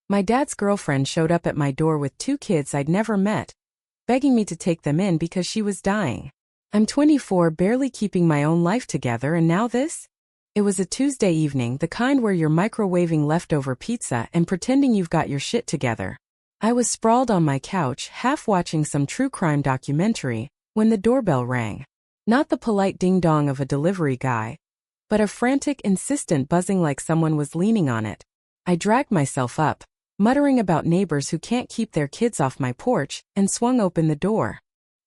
My dad's girlfriend showed up at my door with 2 kids I'd never met, begging me to take them in because she was dying. I'm 24, barely keeping my own life together, and now this? It was a Tuesday evening, the kind where you're microwaving leftover pizza and pretending you've got your shit together. I was sprawled on my couch, half watching some true crime documentary, when the doorbell rang. Not the polite ding-dong of a delivery guy, but a frantic, insistent buzzing like someone was leaning on it. I dragged myself up, muttering about neighbors who can't keep their kids off my porch, and swung open the door.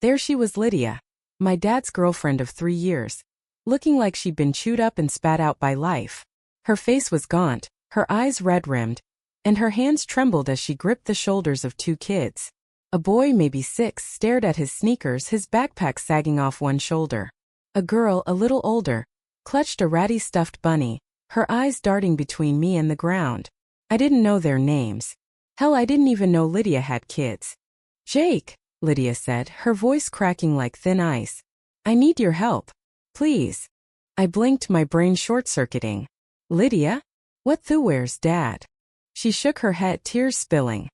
There she was, Lydia, my dad's girlfriend of 3 years, looking like she'd been chewed up and spat out by life. Her face was gaunt, her eyes red-rimmed, and her hands trembled as she gripped the shoulders of 2 kids. A boy, maybe 6, stared at his sneakers, his backpack sagging off one shoulder. A girl, a little older, clutched a ratty stuffed bunny, her eyes darting between me and the ground. I didn't know their names. Hell, I didn't even know Lydia had kids. "Jake," Lydia said, her voice cracking like thin ice. "I need your help. Please." I blinked, my brain short-circuiting. "Lydia? What the where's Dad?" She shook her head, tears spilling.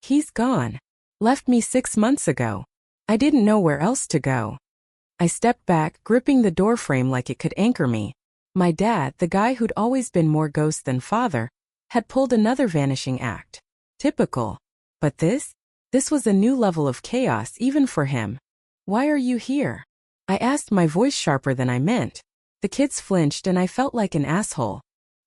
"He's gone. Left me 6 months ago. I didn't know where else to go." I stepped back, gripping the doorframe like it could anchor me. My dad, the guy who'd always been more ghost than father, had pulled another vanishing act. Typical. But this was a new level of chaos even for him. "Why are you here?" I asked, my voice sharper than I meant. The kids flinched and I felt like an asshole.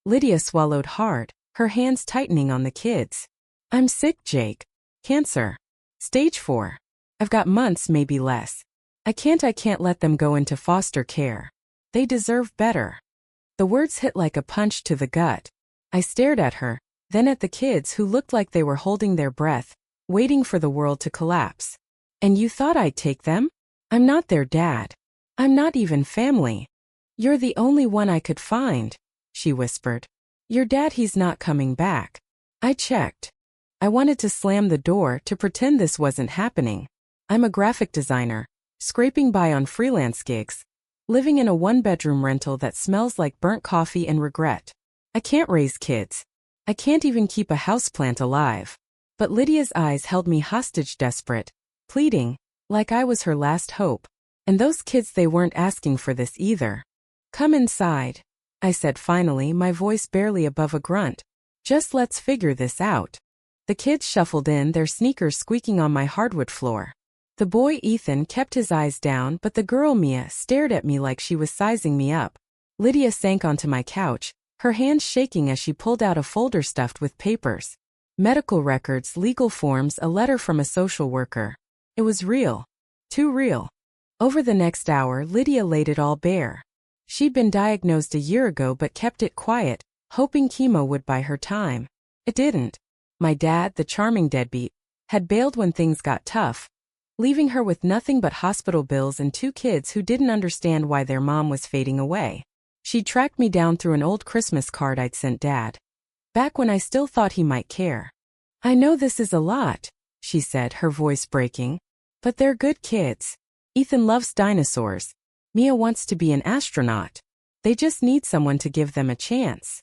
Lydia swallowed hard, her hands tightening on the kids. "I'm sick, Jake. Cancer. Stage 4. I've got months, maybe less. I can't let them go into foster care. They deserve better." The words hit like a punch to the gut. I stared at her, then at the kids who looked like they were holding their breath, waiting for the world to collapse. "And you thought I'd take them? I'm not their dad. I'm not even family. You're the only one I could find," she whispered. "Your dad, he's not coming back." I checked. I wanted to slam the door, to pretend this wasn't happening. I'm a graphic designer, scraping by on freelance gigs, living in a 1-bedroom rental that smells like burnt coffee and regret. I can't raise kids. I can't even keep a houseplant alive. But Lydia's eyes held me hostage, desperate, pleading, like I was her last hope. And those kids, they weren't asking for this either. "Come inside," I said finally, my voice barely above a grunt. "Just let's figure this out." The kids shuffled in, their sneakers squeaking on my hardwood floor. The boy, Ethan, kept his eyes down, but the girl, Mia, stared at me like she was sizing me up. Lydia sank onto my couch, her hands shaking as she pulled out a folder stuffed with papers. Medical records, legal forms, a letter from a social worker. It was real. Too real. Over the next hour, Lydia laid it all bare. She'd been diagnosed a year ago but kept it quiet, hoping chemo would buy her time. It didn't. My dad, the charming deadbeat, had bailed when things got tough, leaving her with nothing but hospital bills and 2 kids who didn't understand why their mom was fading away. She tracked me down through an old Christmas card I'd sent Dad, back when I still thought he might care. "I know this is a lot," she said, her voice breaking, "but they're good kids. Ethan loves dinosaurs. Mia wants to be an astronaut. They just need someone to give them a chance."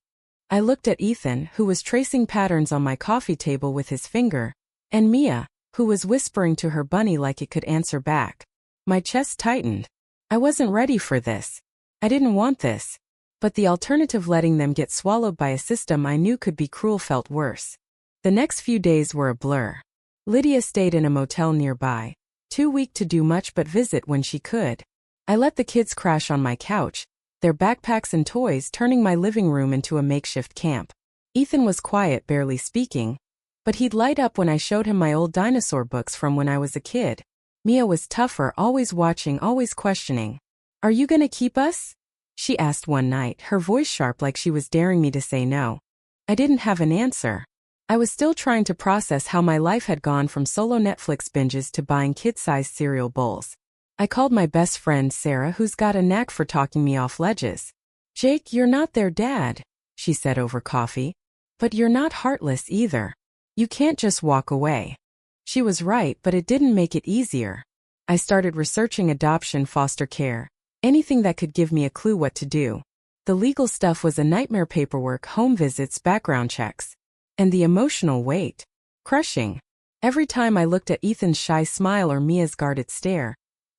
I looked at Ethan, who was tracing patterns on my coffee table with his finger, and Mia, who was whispering to her bunny like it could answer back. My chest tightened. I wasn't ready for this. I didn't want this. But the alternative, letting them get swallowed by a system I knew could be cruel, felt worse. The next few days were a blur. Lydia stayed in a motel nearby, too weak to do much but visit when she could. I let the kids crash on my couch, their backpacks and toys turning my living room into a makeshift camp. Ethan was quiet, barely speaking, but he'd light up when I showed him my old dinosaur books from when I was a kid. Mia was tougher, always watching, always questioning. "Are you gonna keep us?" she asked one night, her voice sharp like she was daring me to say no. I didn't have an answer. I was still trying to process how my life had gone from solo Netflix binges to buying kid-sized cereal bowls. I called my best friend Sarah, who's got a knack for talking me off ledges. "Jake, you're not their dad," she said over coffee. "But you're not heartless either. You can't just walk away." She was right, but it didn't make it easier. I started researching adoption, foster care, anything that could give me a clue what to do. The legal stuff was a nightmare: paperwork, home visits, background checks. And the emotional weight. Crushing. Every time I looked at Ethan's shy smile or Mia's guarded stare,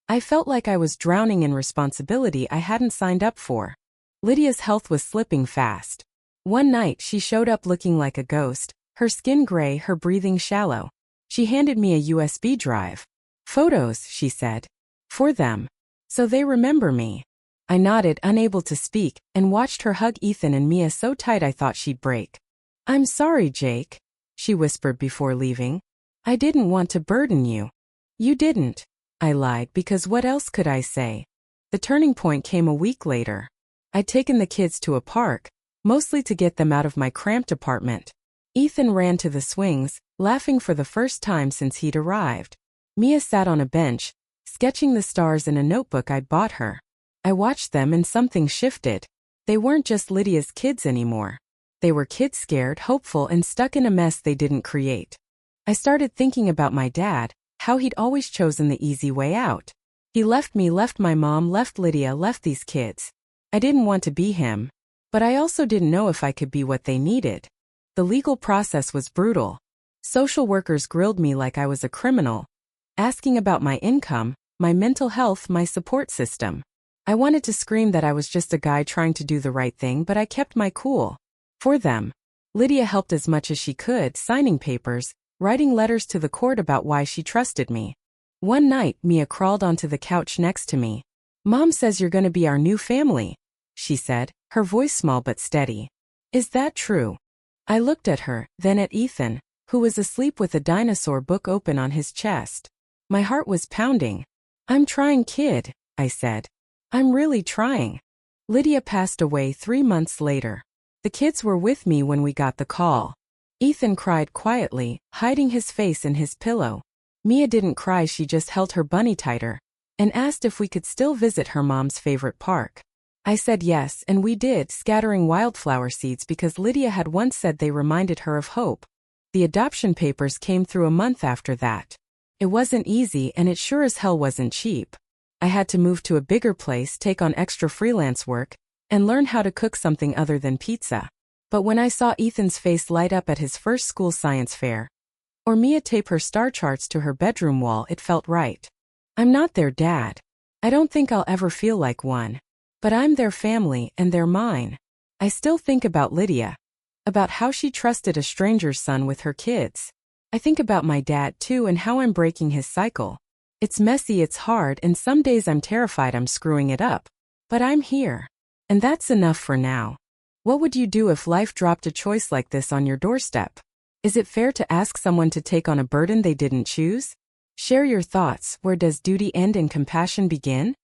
I felt like I was drowning in responsibility I hadn't signed up for. Lydia's health was slipping fast. One night she showed up looking like a ghost, her skin gray, her breathing shallow. She handed me a USB drive. "Photos," she said. "For them. So they remember me." I nodded, unable to speak, and watched her hug Ethan and Mia so tight I thought she'd break. "I'm sorry, Jake," she whispered before leaving. "I didn't want to burden you." "You didn't," I lied, because what else could I say? The turning point came a week later. I'd taken the kids to a park, mostly to get them out of my cramped apartment. Ethan ran to the swings, laughing for the first time since he'd arrived. Mia sat on a bench, sketching the stars in a notebook I'd bought her. I watched them and something shifted. They weren't just Lydia's kids anymore. They were kids scared, hopeful, and stuck in a mess they didn't create. I started thinking about my dad, how he'd always chosen the easy way out. He left me, left my mom, left Lydia, left these kids. I didn't want to be him, but I also didn't know if I could be what they needed. The legal process was brutal. Social workers grilled me like I was a criminal, asking about my income, my mental health, my support system. I wanted to scream that I was just a guy trying to do the right thing, but I kept my cool. For them. Lydia helped as much as she could, signing papers, writing letters to the court about why she trusted me. One night, Mia crawled onto the couch next to me. "Mom says you're going to be our new family," she said, her voice small but steady. "Is that true?" I looked at her, then at Ethan, who was asleep with a dinosaur book open on his chest. My heart was pounding. "I'm trying, kid," I said. "I'm really trying." Lydia passed away 3 months later. The kids were with me when we got the call. Ethan cried quietly, hiding his face in his pillow. Mia didn't cry, she just held her bunny tighter and asked if we could still visit her mom's favorite park. I said yes, and we did, scattering wildflower seeds because Lydia had once said they reminded her of hope. The adoption papers came through a month after that. It wasn't easy, and it sure as hell wasn't cheap. I had to move to a bigger place, take on extra freelance work, and learn how to cook something other than pizza. But when I saw Ethan's face light up at his first school science fair, or Mia tape her star charts to her bedroom wall, it felt right. I'm not their dad. I don't think I'll ever feel like one. But I'm their family, and they're mine. I still think about Lydia. About how she trusted a stranger's son with her kids. I think about my dad too, and how I'm breaking his cycle. It's messy, it's hard, and some days I'm terrified I'm screwing it up. But I'm here. And that's enough for now. What would you do if life dropped a choice like this on your doorstep? Is it fair to ask someone to take on a burden they didn't choose? Share your thoughts. Where does duty end and compassion begin?